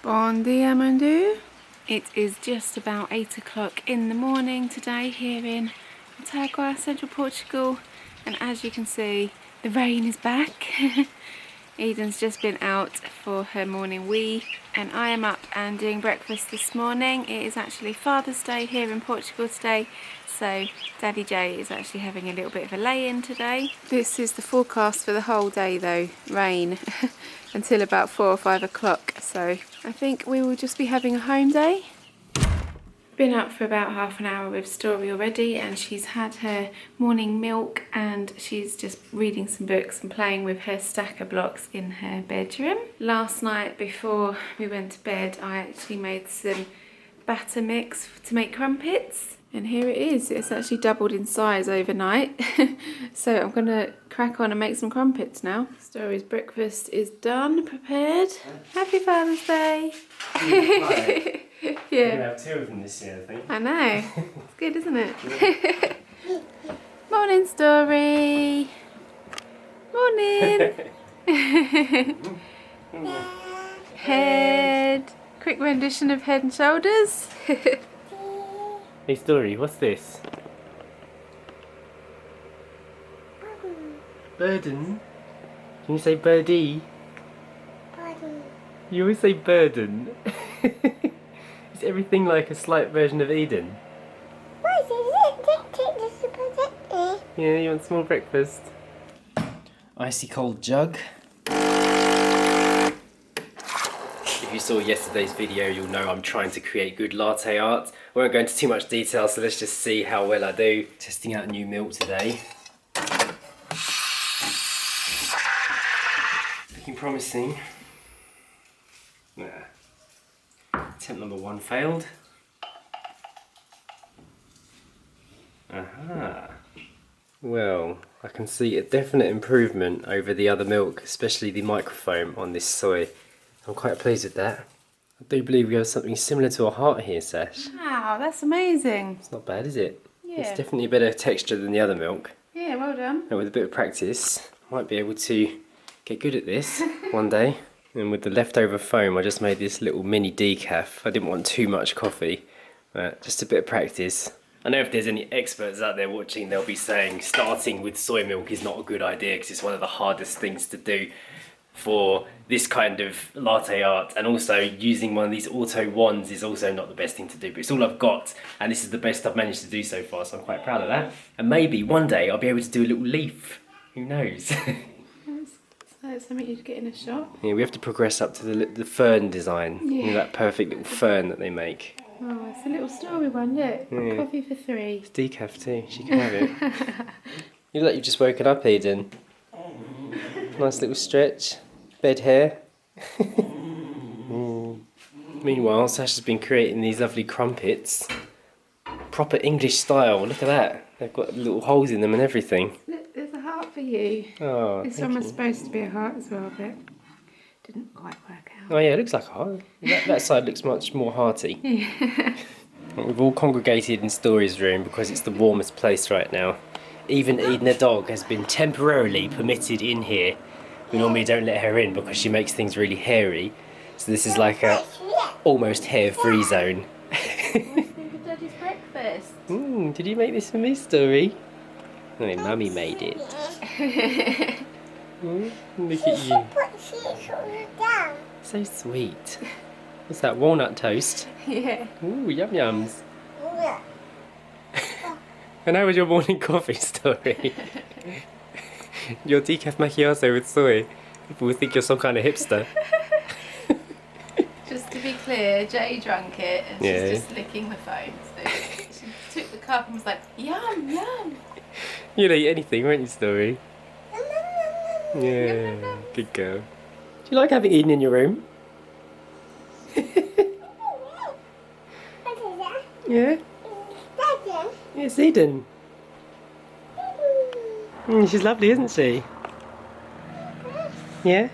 Bon dia, mon dieu. It is just about 8 o'clock in the morning today here in Portugal, central Portugal, and as you can see, the rain is back. Eden's just been out for her morning wee, and I am up and doing breakfast this morning. It is actually Father's Day here in Portugal today, so Daddy J is actually having a little bit of a lay-in today. This is the forecast for the whole day though, rain, until about 4 or 5 o'clock, so I think we will just be having a home day. Been up for about half an hour with Story already, and she's had her morning milk and she's just reading some books and playing with her stacker blocks in her bedroom. Last night before we went to bed I actually made some batter mix to make crumpets, and here it is. It's actually doubled in size overnight. So I'm gonna crack on and make some crumpets now. Story's breakfast is done, prepared. Happy Father's Day. Yeah. We're gonna have 2 of them this year, I think. I know. It's good, isn't it? Morning, Story. Morning. Head. Quick rendition of Head and Shoulders. Hey Story, what's this? Burden? Can you say birdie? Burden. You always say burden. Is everything like a slight version of Eden? What is it? Yeah, you want small breakfast? Icy cold jug. If you saw yesterday's video, you'll know I'm trying to create good latte art. I won't go into too much detail, so let's just see how well I do. Testing out new milk today. Looking promising. Yeah. Attempt number 1 failed. Aha. Well, I can see a definite improvement over the other milk, especially the microfoam on this soy. I'm quite pleased with that. I do believe we have something similar to a heart here, Sash. Wow, that's amazing. It's not bad, is it? Yeah. It's definitely a better texture than the other milk. Yeah, well done. And with a bit of practice, I might be able to get good at this one day. And with the leftover foam, I just made this little mini decaf. I didn't want too much coffee, but just a bit of practice. I know if there's any experts out there watching, they'll be saying starting with soy milk is not a good idea because it's one of the hardest things to do for this kind of latte art, and also using one of these auto wands is also not the best thing to do, but it's all I've got and this is the best I've managed to do so far, so I'm quite proud of that. And maybe one day I'll be able to do a little leaf, who knows. So it's something you'd get in a shop. Yeah, we have to progress up to the fern design. Yeah. You know, that perfect little fern that they make. Oh, it's a little Story one, look. Yeah. Coffee for 3. It's decaf too, she can have it. You look like you've just woken up, Eden. Nice little stretch. Bed hair. Meanwhile, Sasha's been creating these lovely crumpets. Proper English style, look at that. They've got little holes in them and everything. Look, there's a heart for you. Oh, This thank one was you. supposed to be a heart as well, but didn't quite work out. Oh yeah, it looks like a heart. That side looks much more hearty. Yeah. We've all congregated in Story's room because it's the warmest place right now. Even Eden, the dog, has been temporarily permitted in here. We normally don't let her in because she makes things really hairy. So this is like a almost hair-free zone. Daddy's breakfast. Did you make this for me, Story? Oh, Mummy made it. Look at you. Down. So sweet. What's that, walnut toast? Yeah. Ooh, yum yums. And how was your morning coffee, Story? Your decaf macchiato with soy. People will think you're some kind of hipster. Just to be clear, Jay drank it and Yeah. she's just licking the foam. So she took the cup and was like, yum, yum. You'd eat anything, won't you, Story? Yeah, good girl. Do you like having Eden in your room? Yeah? It's Eden. She's lovely, isn't she? Yeah?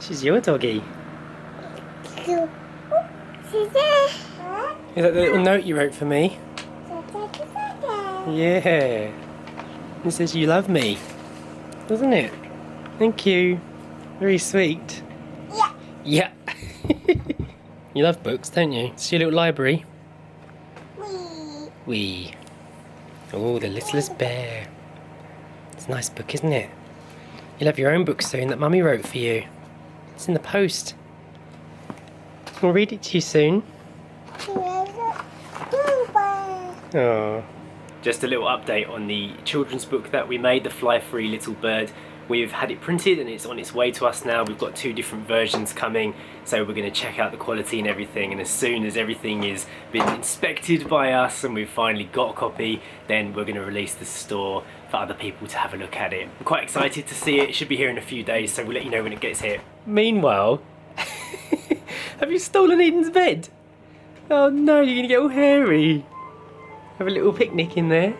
She's your doggy. Is that the little note you wrote for me? Yeah. It says you love me. Doesn't it? Thank you. Very sweet. Yeah. Yeah. You love books, don't you? It's your little library. Wee. Wee. Oh, The Littlest Bear. It's a nice book, isn't it? You'll have your own book soon that Mummy wrote for you. It's in the post. I'll read it to you soon. Oh. Just a little update on the children's book that we made, The Fly-Free Little Bird. We've had it printed and it's on its way to us now. We've got 2 different versions coming, so we're going to check out the quality and everything, and as soon as everything is been inspected by us and we've finally got a copy, then we're going to release the store for other people to have a look at it. I'm quite excited to see it. It should be here in a few days, so we'll let you know when it gets here. Meanwhile, have you stolen Eden's bed? Oh no, you're going to get all hairy. Have a little picnic in there.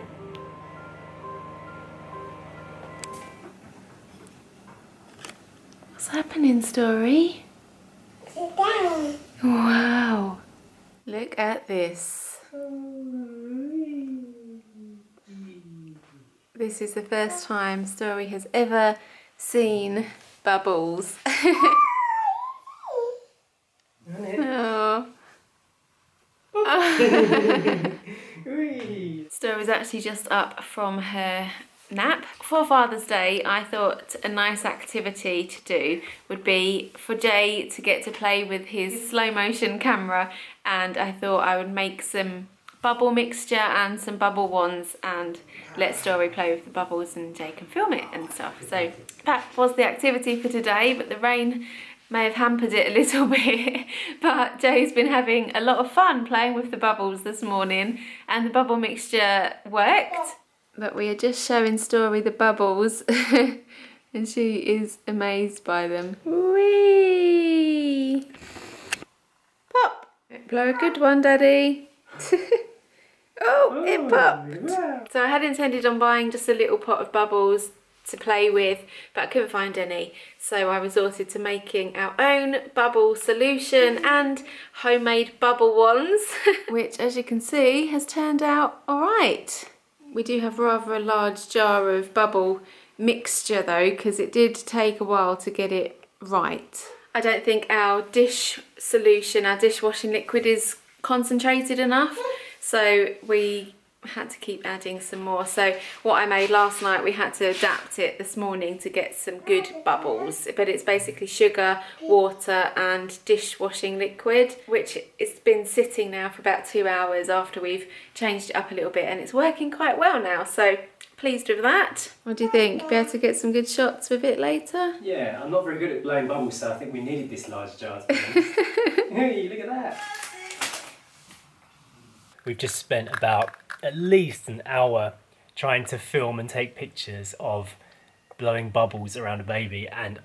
What's happening, Story? Sit down. Wow. Look at this. This is the first time Story has ever seen bubbles. Oh. Story's actually just up from her nap. For Father's Day, I thought a nice activity to do would be for Jay to get to play with his slow motion camera, and I thought I would make some bubble mixture and some bubble wands and let Story play with the bubbles and Jay can film it and stuff. So that was the activity for today, but the rain may have hampered it a little bit, but Jay's been having a lot of fun playing with the bubbles this morning and the bubble mixture worked. But we are just showing Story the bubbles and she is amazed by them. Whee! Pop! Blow a good one, Daddy. Oh, it popped! So I had intended on buying just a little pot of bubbles to play with, but I couldn't find any, so I resorted to making our own bubble solution and homemade bubble wands, which as you can see has turned out alright. We do have rather a large jar of bubble mixture though, because it did take a while to get it right. I don't think our dish solution, our dishwashing liquid, is concentrated enough, so we had to keep adding some more. So what I made last night, we had to adapt it this morning to get some good bubbles, but it's basically sugar, water and dishwashing liquid, which it's been sitting now for about 2 hours after we've changed it up a little bit, and it's working quite well now, so pleased with that. What do you think? Be able to get some good shots with it later? Yeah, I'm not very good at blowing bubbles, so I think we needed this large jar to be honest. Hey, look at that. We've just spent about at least an hour trying to film and take pictures of blowing bubbles around a baby, and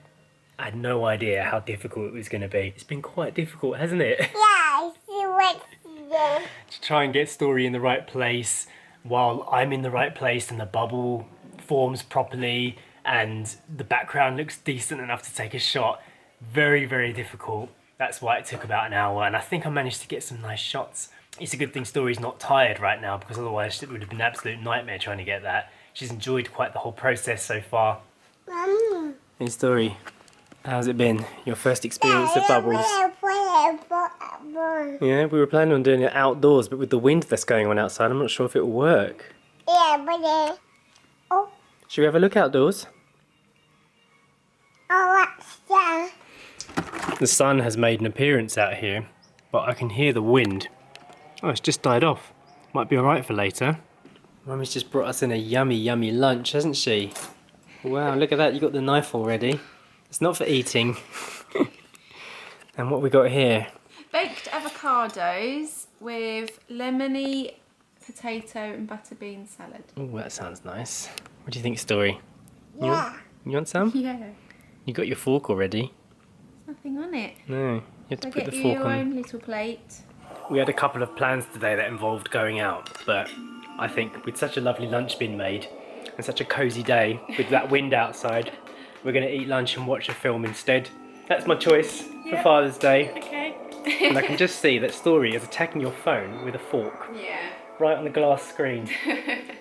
I had no idea how difficult it was going to be. It's been quite difficult, hasn't it? Yeah, she went there. To try and get Story in the right place while I'm in the right place and the bubble forms properly and the background looks decent enough to take a shot. Very, very difficult. That's why it took about an hour, and I think I managed to get some nice shots. It's a good thing Story's not tired right now, because otherwise it would have been an absolute nightmare trying to get that. She's enjoyed quite the whole process so far. Hey Story, how's it been? Your first experience of bubbles? Yeah, we were planning on doing it outdoors, but with the wind that's going on outside, I'm not sure if it will work. Yeah, but oh, Should we have a look outdoors? what's that? The sun has made an appearance out here, but I can hear the wind. Oh, it's just died off. Might be alright for later. Mummy's just brought us in a yummy, yummy lunch, hasn't she? Wow, look at that, you got the knife already. It's not for eating. And what we got here? Baked avocados with lemony potato and butter bean salad. Oh, that sounds nice. What do you think, Story? Yeah. You want some? Yeah. You got your fork already? There's nothing on it. No, you have to So put get the you fork your on. own little plate. We had a couple of plans today that involved going out, but I think with such a lovely lunch being made and such a cosy day with that wind outside, we're going to eat lunch and watch a film instead. That's my choice for Father's Day. Okay. And I can just see that Story is attacking your phone with a fork Yeah. right on the glass screen.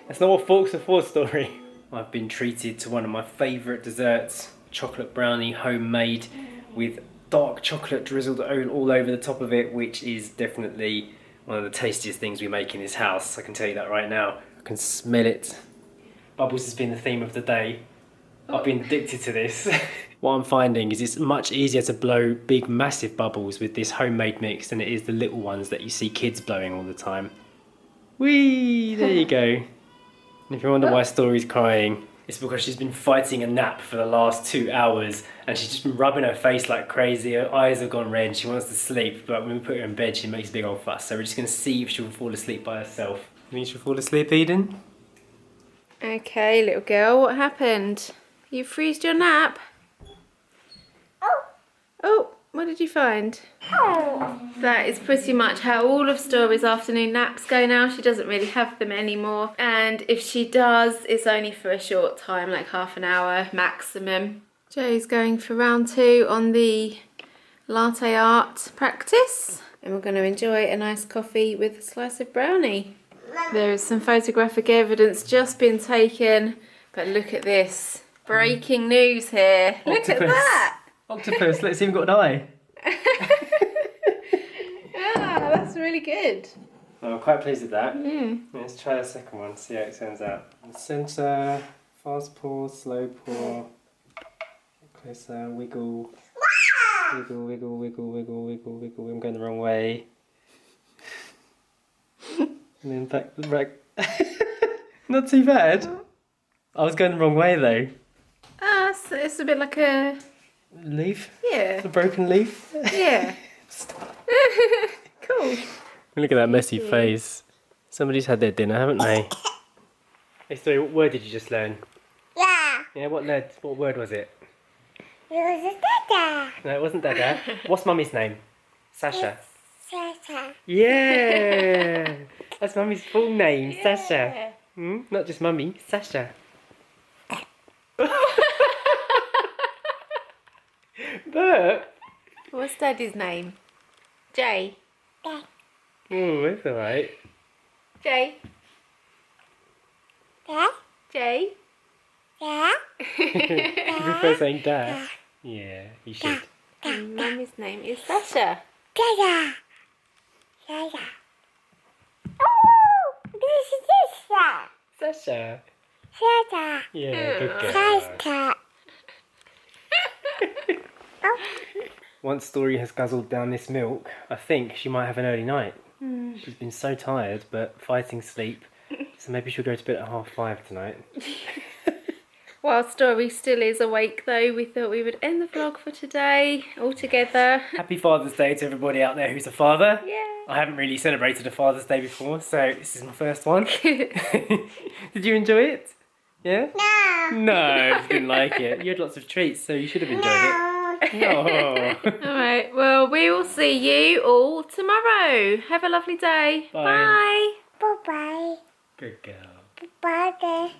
That's not what forks are for, Story. I've been treated to one of my favourite desserts, chocolate brownie, homemade with dark chocolate drizzled all over the top of it, which is definitely one of the tastiest things we make in this house. I can tell you that right now. I can smell it. Bubbles has been the theme of the day. I've been addicted to this. What I'm finding is it's much easier to blow big, massive bubbles with this homemade mix than it is the little ones that you see kids blowing all the time. Whee! There you go. And if you wonder why Story's crying, it's because she's been fighting a nap for the last 2 hours and she's just been rubbing her face like crazy. Her eyes have gone red. She wants to sleep, but when we put her in bed, she makes a big old fuss. So we're just going to see if she'll fall asleep by herself. You think she'll fall asleep, Eden? Okay, little girl, what happened? You freezed your nap? Oh, what did you find? That is pretty much how all of Story's afternoon naps go now. She doesn't really have them anymore. And if she does, it's only for a short time, like half an hour maximum. Joe's going for round 2 on the latte art practice. And we're going to enjoy a nice coffee with a slice of brownie. There is some photographic evidence just been taken. But look at this. Breaking news here. Look at that. Octopus, let's see if we've got an eye. Ah, that's really good. I'm quite pleased with that. Yeah. Let's try the second one, see how it turns out. The centre, fast pour, slow pour, closer, wiggle, wiggle, wiggle, wiggle, wiggle, wiggle, wiggle. I'm going the wrong way. And then back. Not too bad. I was going the wrong way though. Ah, so it's a bit like a... Leaf? Yeah. A broken leaf? Yeah. Cool. Look at that messy face. Somebody's had their dinner, haven't they? Hey, sorry, what word did you just learn? Yeah. Yeah, what word was it? It was a dada. No, it wasn't Dada. What's Mummy's name? Sasha. Sacha. Yeah! That's Mummy's full name, Sasha. Not just Mummy, Sasha. But... What's Daddy's name? Jay. Oh, that's alright. Jay. Yeah. Jay. Yeah. You prefer saying Dad? Yeah, you should. And Mummy's name is Sasha. Dada. Dada. Oh, this is Sacha. Sasha. Sacha. Yeah, good girl. Sacha. Once Story has guzzled down this milk, I think she might have an early night. She's been so tired, but fighting sleep. So maybe she'll go to bed at 5:30 tonight. While Story still is awake though, we thought we would end the vlog for today all together. Happy Father's Day to everybody out there who's a father. Yeah. I haven't really celebrated a Father's Day before, so this is my first one. Did you enjoy it? Yeah? No. No, you didn't like it. You had lots of treats, so you should have enjoyed it. No. Alright, well we will see you all tomorrow. Have a lovely day. Bye. Bye. Bye-bye. Good girl. Bye-bye.